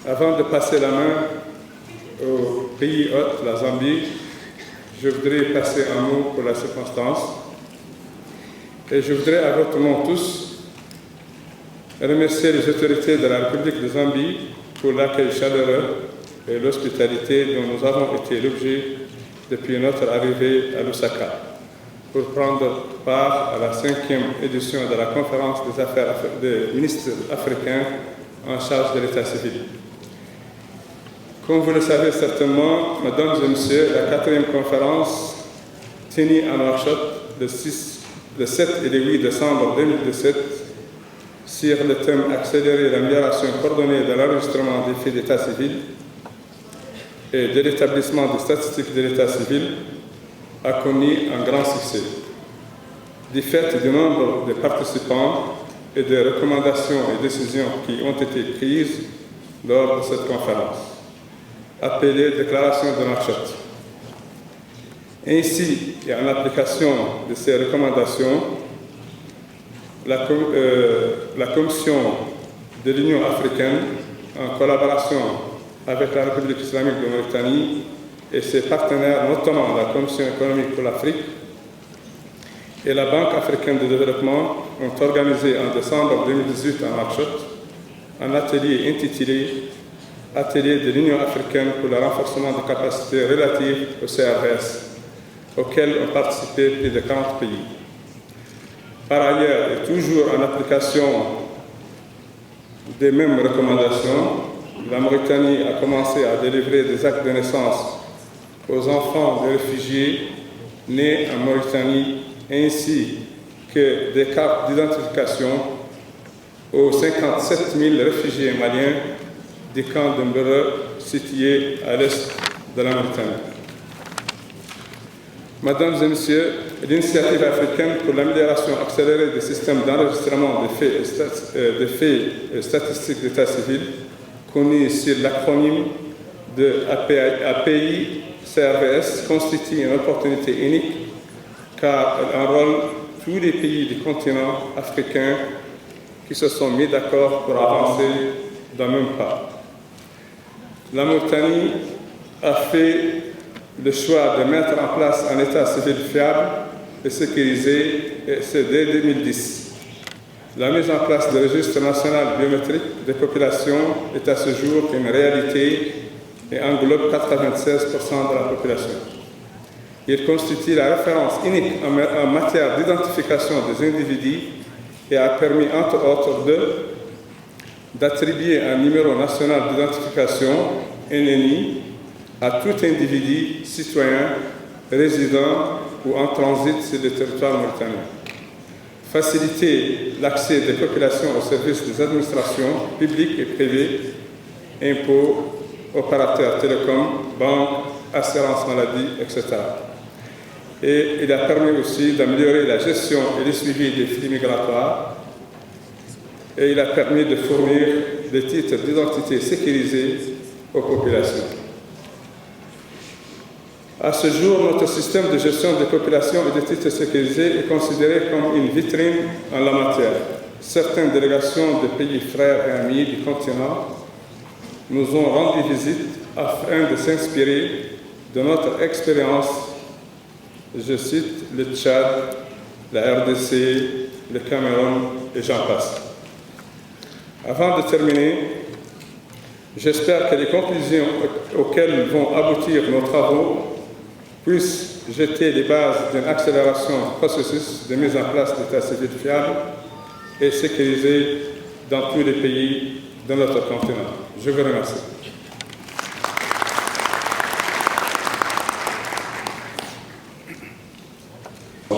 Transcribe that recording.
Avant de passer la main au pays hôte, la Zambie, je voudrais passer un mot pour la circonstance. Et je voudrais, à votre nom tous, remercier les autorités de la République de Zambie pour l'accueil chaleureux et l'hospitalité dont nous avons été l'objet depuis notre arrivée à Lusaka, pour prendre part à la 5e édition de la conférence des affaires des ministres africains en charge de l'état civil. Comme vous le savez certainement, mesdames et messieurs, la 4e conférence tenue à Nouakchott le 7 et le 8 décembre 2017 sur le thème accélérer l'amélioration coordonnée de l'enregistrement des faits d'état civil et de l'établissement des statistiques de l'état civil a connu un grand succès. Du fait du nombre de participants et des recommandations et décisions qui ont été prises lors de cette conférence, appelée Déclaration de Nouakchott. Ainsi, et en application de ces recommandations, la Commission de l'Union africaine, en collaboration avec la République islamique de Mauritanie et ses partenaires, notamment la Commission économique pour l'Afrique et la Banque africaine de développement, ont organisé en décembre 2018 à Nouakchott un atelier intitulé « Atelier de l'Union africaine pour le renforcement des capacités relatives au CRS », auquel ont participé plus de 40 pays. Par ailleurs, et toujours en application des mêmes recommandations, la Mauritanie a commencé à délivrer des actes de naissance aux enfants de réfugiés nés en Mauritanie, ainsi que des cartes d'identification aux 57 000 réfugiés maliens du camp de Mbere situé à l'est de la Mauritanie. Mesdames et messieurs, l'initiative africaine pour l'amélioration accélérée des systèmes d'enregistrement des faits et statistiques d'état civil, connue sur l'acronyme de API-CRVS, constitue une opportunité unique car elle enrôle tous les pays du continent africain qui se sont mis d'accord pour avancer d'un même pas. La Mauritanie a fait le choix de mettre en place un état civil fiable et sécurisé, et c'est dès 2010. La mise en place du registre national biométrique des populations est à ce jour une réalité et englobe 96% de la population. Il constitue la référence unique en matière d'identification des individus et a permis, entre autres, d'attribuer un numéro national d'identification, NNI, à tout individu, citoyen, résident ou en transit sur le territoire mauritanien. Faciliter l'accès des populations aux services des administrations publiques et privées, impôts, opérateurs télécoms, banques, assurance maladie, etc. Et il a permis aussi d'améliorer la gestion et le suivi des flux migratoires. Et il a permis de fournir des titres d'identité sécurisés aux populations. À ce jour, notre système de gestion des populations et des titres sécurisés est considéré comme une vitrine en la matière. Certaines délégations de pays frères et amis du continent nous ont rendu visite afin de s'inspirer de notre expérience. Je cite le Tchad, la RDC, le Cameroun et j'en passe. Avant de terminer, j'espère que les conclusions auxquelles vont aboutir nos travaux puissent jeter les bases d'une accélération du processus de mise en place d'état civil fiable et sécurisé dans tous les pays de notre continent. Je vous remercie.